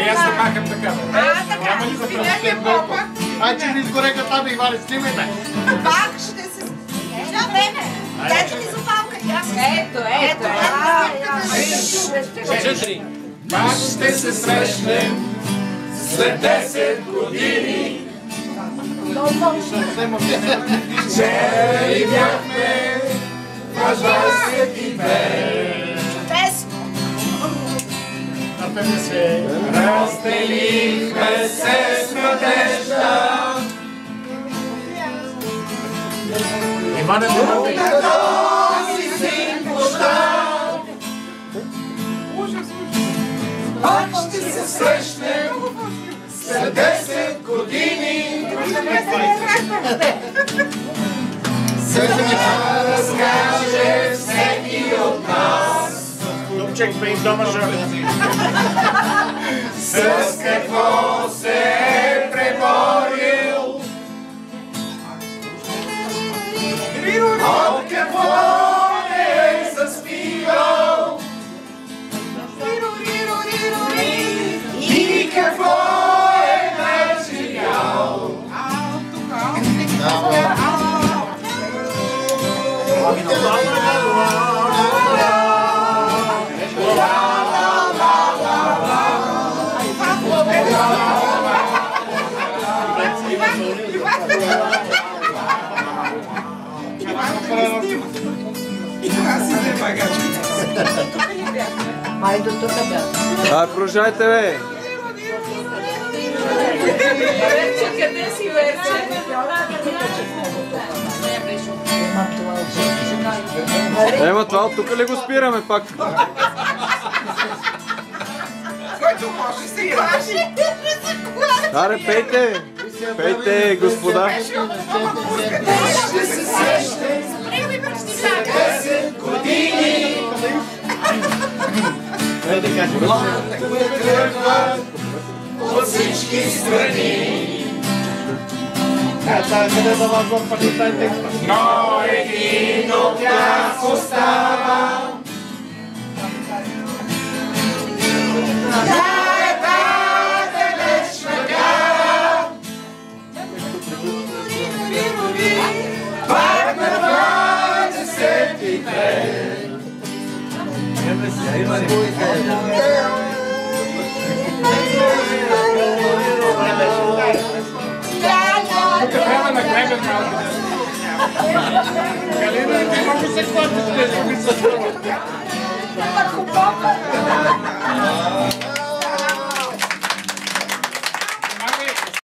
и аз се махам така. Няма ли да пръстен Бойко? Че ми изгореха там и Вали, снимай ме. Пак ще се... Дайте ми запалка. Ето. Четири. Пак ще се срещнем след 10 години. Вчера и бяхме на 22. Разделихме се с надежда. Иване, помогни. Пак ще се срещнем след 10 години. Сега разкаже всеки от нас. Любчек, бе из дома жали. С какво се е преборил, от какво е заспивал и какво е преживял. Айде тук бе. Продължайте, бе! Верче, къде си, Верче? Ема това от тук ли го спираме пак? Който може се играше. Аре, пейте! Пейте, господа! Ще се срещнем след 10 години. Младите тръгват от всички страни. Но един от тях остава. Пак на 22. Тук трябва на гребен малко. Галина, ти много се хватиш, не си ми се струва.